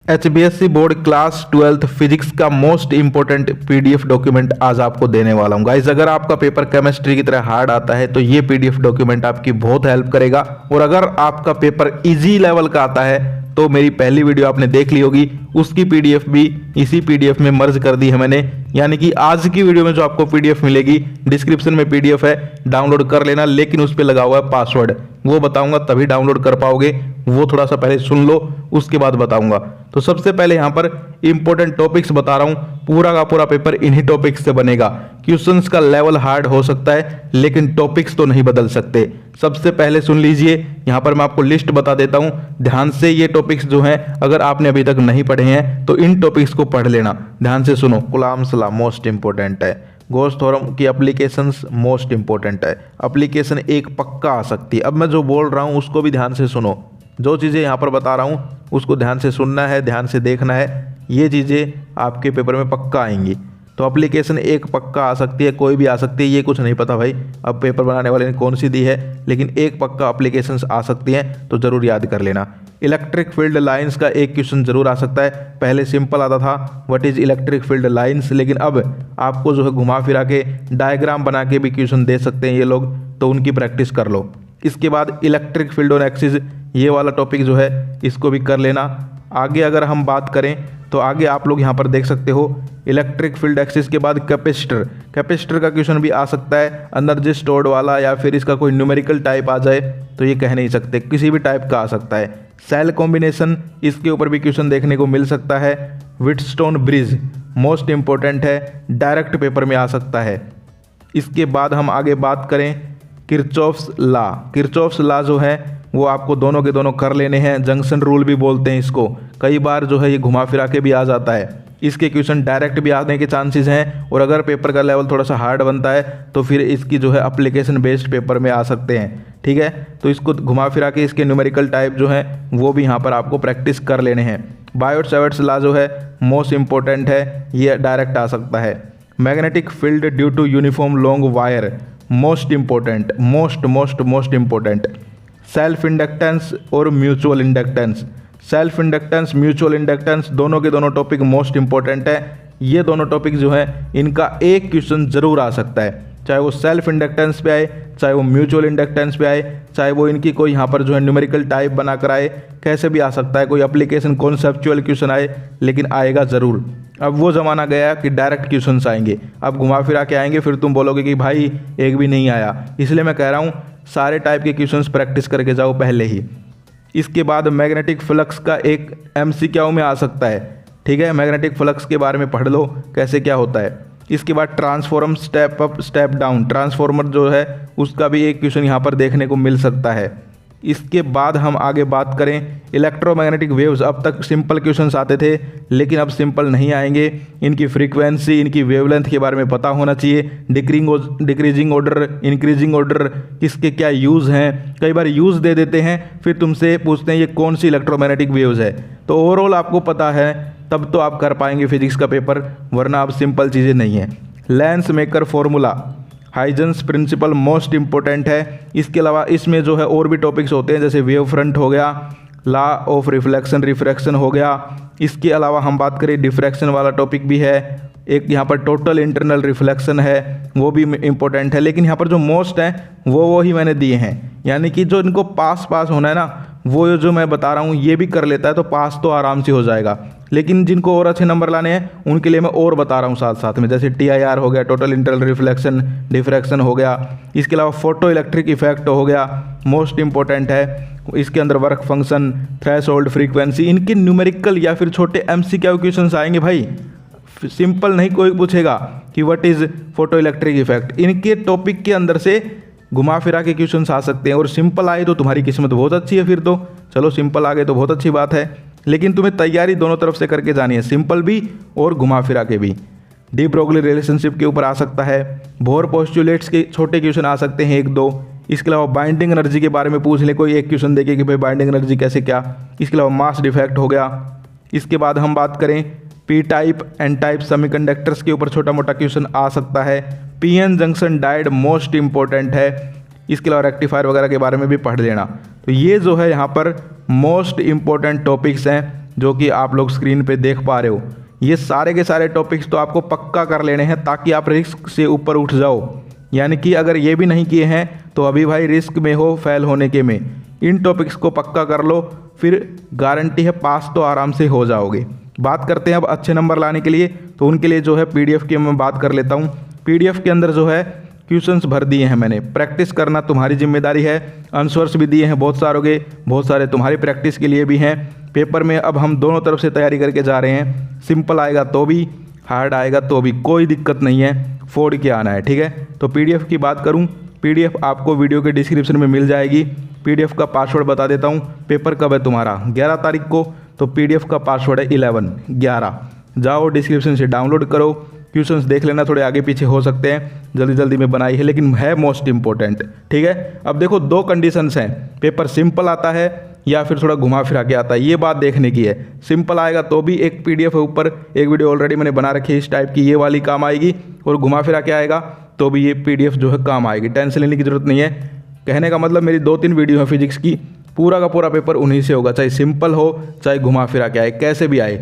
HBSC board class 12th physics का most important PDF document आज आपको देने वाला हूं गाइस। अगर आपका पेपर केमिस्ट्री की तरह हार्ड आता है तो ये पीडीएफ डॉक्यूमेंट आपकी बहुत हेल्प करेगा, और अगर आपका पेपर इजी लेवल का आता है तो मेरी पहली वीडियो आपने देख ली होगी, उसकी पीडीएफ भी इसी पीडीएफ में मर्ज कर दी है मैंने। यानी कि आज की वीडियो में जो आपको पीडीएफ मिलेगी, डिस्क्रिप्शन में पीडीएफ है, डाउनलोड कर लेना, लेकिन उस पर लगा हुआ है पासवर्ड, वो बताऊंगा तभी डाउनलोड कर पाओगे। वो थोड़ा सा पहले सुन लो, उसके बाद बताऊंगा। तो सबसे पहले यहां पर इंपॉर्टेंट टॉपिक्स बता रहा हूं, पूरा का पूरा पेपर इन्हीं टॉपिक्स से बनेगा। क्वेश्चंस का लेवल हार्ड हो सकता है लेकिन टॉपिक्स तो नहीं बदल सकते। सबसे पहले सुन लीजिए, यहां पर मैं आपको लिस्ट बता देता हूं, ध्यान से ये टॉपिक्स जो हैं अगर आपने अभी तक नहीं पढ़े हैं तो इन टॉपिक्स को पढ़ लेना, ध्यान से सुनो। कूलॉम्स लॉ मोस्ट इंपॉर्टेंट है, गॉस थ्योरम की एप्लीकेशंस मोस्ट इंपॉर्टेंट है, एप्लीकेशन एक पक्का आ सकती है। अब मैं जो बोल रहा हूं उसको भी ध्यान से सुनो, जो चीज़ें यहाँ पर बता रहा हूँ उसको ध्यान से सुनना है, ध्यान से देखना है, ये चीज़ें आपके पेपर में पक्का आएंगी। तो एप्लीकेशन एक पक्का आ सकती है, कोई भी आ सकती है, ये कुछ नहीं पता भाई अब पेपर बनाने वाले ने कौन सी दी है, लेकिन एक पक्का एप्लीकेशंस आ सकती हैं, तो ज़रूर याद कर लेना। इलेक्ट्रिक फील्ड लाइंस का एक क्वेश्चन जरूर आ सकता है। पहले सिंपल आता था what is electric field lines, लेकिन अब आपको जो है घुमा फिरा के डायग्राम बना के भी क्वेश्चन दे सकते हैं ये लोग, तो उनकी प्रैक्टिस कर लो। इसके बाद इलेक्ट्रिक फील्ड ऑन एक्सिस, ये वाला टॉपिक जो है इसको भी कर लेना। आगे अगर हम बात करें तो आगे आप लोग यहाँ पर देख सकते हो इलेक्ट्रिक फील्ड एक्सिस के बाद कैपेसिटर, कैपेसिटर का क्वेश्चन भी आ सकता है, एनर्जी स्टोर्ड वाला, या फिर इसका कोई न्यूमेरिकल टाइप आ जाए तो ये कह नहीं सकते, किसी भी टाइप का आ सकता है। सेल कॉम्बिनेशन, इसके ऊपर भी क्वेश्चन देखने को मिल सकता है। व्हीटस्टोन ब्रिज मोस्ट इंपॉर्टेंट है, डायरेक्ट पेपर में आ सकता है। इसके बाद हम आगे बात करें किरचॉफ्स लॉ, किरचॉफ्स लॉ जो है वो आपको दोनों के दोनों कर लेने हैं। जंक्शन रूल भी बोलते हैं इसको, कई बार जो है ये घुमा फिरा के भी आ जाता है। इसके क्वेश्चन डायरेक्ट भी आने के चांसेस हैं, और अगर पेपर का लेवल थोड़ा सा हार्ड बनता है तो फिर इसकी जो है एप्लीकेशन बेस्ड पेपर में आ सकते हैं, ठीक है। तो इसको घुमा फिरा के इसके न्यूमेरिकल टाइप जो है वो भी यहाँ पर आपको प्रैक्टिस कर लेने हैं। बायोट-सैवर्ट्स लॉ जो है मोस्ट इंपॉर्टेंट है, ये डायरेक्ट आ सकता है। Magnetic field due to uniform long wire most important, most important. Self inductance और mutual inductance, self inductance mutual inductance दोनों के दोनों टॉपिक मोस्ट इंपॉर्टेंट है। ये दोनों टॉपिक जो है इनका एक क्वेश्चन जरूर आ सकता है, चाहे वो सेल्फ इंडक्टेंस पे आए, चाहे वो म्यूचुअल इंडक्टेंस पे आए, चाहे वो इनकी कोई यहाँ पर जो है न्यूमेरिकल टाइप बना कर आए, कैसे भी आ सकता है, कोई एप्लीकेशन कॉन्सेप्चुअल क्वेश्चन आए, लेकिन आएगा ज़रूर। अब वो ज़माना गया कि डायरेक्ट क्वेश्चंस आएंगे, अब घुमा फिरा के आएंगे, फिर तुम बोलोगे कि भाई एक भी नहीं आया। इसलिए मैं कह रहा हूँ सारे टाइप के क्वेश्चंस प्रैक्टिस करके जाओ पहले ही। इसके बाद मैग्नेटिक फ्लक्स का एक एमसीक्यू में आ सकता है, ठीक है, मैग्नेटिक फ्लक्स के बारे में पढ़ लो कैसे क्या होता है। इसके बाद transform step up step down, transformer जो है उसका भी एक क्वेश्चन यहाँ पर देखने को मिल सकता है। इसके बाद हम आगे बात करें इलेक्ट्रोमैग्नेटिक वेव्स, अब तक सिंपल क्वेश्चंस आते थे लेकिन अब सिंपल नहीं आएंगे। इनकी फ्रीक्वेंसी, इनकी वेवलेंथ के बारे में पता होना चाहिए। डिक्रीजिंग ऑर्डर, इंक्रीजिंग ऑर्डर, किसके क्या यूज़ हैं, कई बार यूज़ दे देते हैं, फिर तुमसे पूछते हैं ये कौन सी इलेक्ट्रोमैग्नेटिक वेव्स है। तो ओवरऑल आपको पता है तब तो आप कर पाएंगे फिजिक्स का पेपर, वरना अब सिंपल चीज़ें नहीं है। Lens maker formula, Huygens principle most important है। इसके अलावा इसमें जो है और भी टॉपिक्स होते हैं, जैसे वेव फ्रंट हो गया, लॉ ऑफ रिफ्लेक्शन रिफ्रैक्शन हो गया। इसके अलावा हम बात करें डिफ्रैक्शन वाला टॉपिक भी है, एक यहाँ पर टोटल इंटरनल रिफ्लेक्शन है, वो भी इंपॉर्टेंट है। लेकिन यहाँ पर जो मोस्ट है वो ही मैंने दिए हैं, यानी कि जो इनको पास होना है ना, वो जो मैं बता रहा हूँ ये भी कर लेता है तो पास तो आराम से हो जाएगा। लेकिन जिनको और अच्छे नंबर लाने हैं उनके लिए मैं और बता रहा हूँ साथ साथ में, जैसे TIR हो गया, टोटल इंटरनल रिफ्लेक्शन डिफ्रैक्शन हो गया। इसके अलावा फोटो इलेक्ट्रिक इफेक्ट हो गया, मोस्ट इंपॉर्टेंट है। इसके अंदर वर्क फंक्शन, थ्रेशोल्ड फ्रीक्वेंसी, इनके न्यूमेरिकल या फिर छोटे MCQ क्वेश्चंस आएंगे भाई, सिंपल नहीं कोई पूछेगा कि what is photo electric effect. इनके टॉपिक के अंदर से घुमा फिरा के क्वेश्चंस आ सकते हैं, और सिंपल आए तो तुम्हारी किस्मत बहुत अच्छी है। फिर तो चलो सिंपल आ गए तो बहुत अच्छी बात है, लेकिन तुम्हें तैयारी दोनों तरफ से करके जानी है, सिंपल भी और घुमा फिरा के भी। डी ब्रोगली रिलेशनशिप के ऊपर आ सकता है, बोर पोस्टुलेट्स के छोटे क्वेश्चन आ सकते हैं एक दो। इसके अलावा बाइंडिंग एनर्जी के बारे में पूछ ले कोई एक क्वेश्चन देके कि भाई बाइंडिंग एनर्जी कैसे क्या। इसके अलावा मास डिफेक्ट हो गया। इसके बाद हम बात करें P type N type semiconductors के ऊपर छोटा मोटा क्वेश्चन आ सकता है। PN junction diode most important है। इसके अलावा रेक्टिफायर वगैरह के बारे में भी पढ़ लेना। तो ये जो है यहाँ पर मोस्ट इंपॉर्टेंट टॉपिक्स हैं जो कि आप लोग स्क्रीन पे देख पा रहे हो, ये सारे के सारे टॉपिक्स तो आपको पक्का कर लेने हैं ताकि आप रिस्क से ऊपर उठ जाओ। यानी कि अगर ये भी नहीं किए हैं तो अभी भाई रिस्क में हो फेल होने के में। इन टॉपिक्स को पक्का कर लो, फिर गारंटी है पास तो आराम से हो जाओगे। बात करते हैं अब अच्छे नंबर लाने के लिए, तो उनके लिए जो है पीडीएफ की मैं बात कर लेता हूँ। पीडीएफ के अंदर जो है क्वेश्चंस भर दिए हैं मैंने, प्रैक्टिस करना तुम्हारी जिम्मेदारी है। आंसर्स भी दिए हैं बहुत सारे तुम्हारी प्रैक्टिस के लिए भी हैं। पेपर में अब हम दोनों तरफ से तैयारी करके जा रहे हैं, सिंपल आएगा तो भी, हार्ड आएगा तो भी, कोई दिक्कत नहीं है, फोड़ के आना है, ठीक है। तो पीडीएफ की बात करूं, पीडीएफ आपको वीडियो के डिस्क्रिप्शन में मिल जाएगी। पीडीएफ का पासवर्ड बता देता हूं। पेपर कब है तुम्हारा 11 तारीख को, तो पीडीएफ का पासवर्ड है 11। जाओ डिस्क्रिप्शन से डाउनलोड करो, क्वेश्चंस देख लेना, थोड़े आगे पीछे हो सकते हैं, जल्दी जल्दी में बनाई है लेकिन है मोस्ट इंपॉर्टेंट, ठीक है। अब देखो दो कंडीशंस हैं, पेपर सिंपल आता है या फिर थोड़ा घुमा फिरा के आता है, ये बात देखने की है। सिंपल आएगा तो भी एक पीडीएफ है ऊपर, एक वीडियो ऑलरेडी मैंने बना रखी है इस टाइप की, ये वाली काम आएगी, और घुमा फिरा के आएगा तो भी ये पीडीएफ जो है काम आएगी, टेंशन लेने की जरूरत नहीं है। कहने का मतलब मेरी 2-3 वीडियो है फिजिक्स की, पूरा का पूरा पेपर उन्हीं से होगा, चाहे सिंपल हो चाहे घुमा फिरा के आए, कैसे भी आए।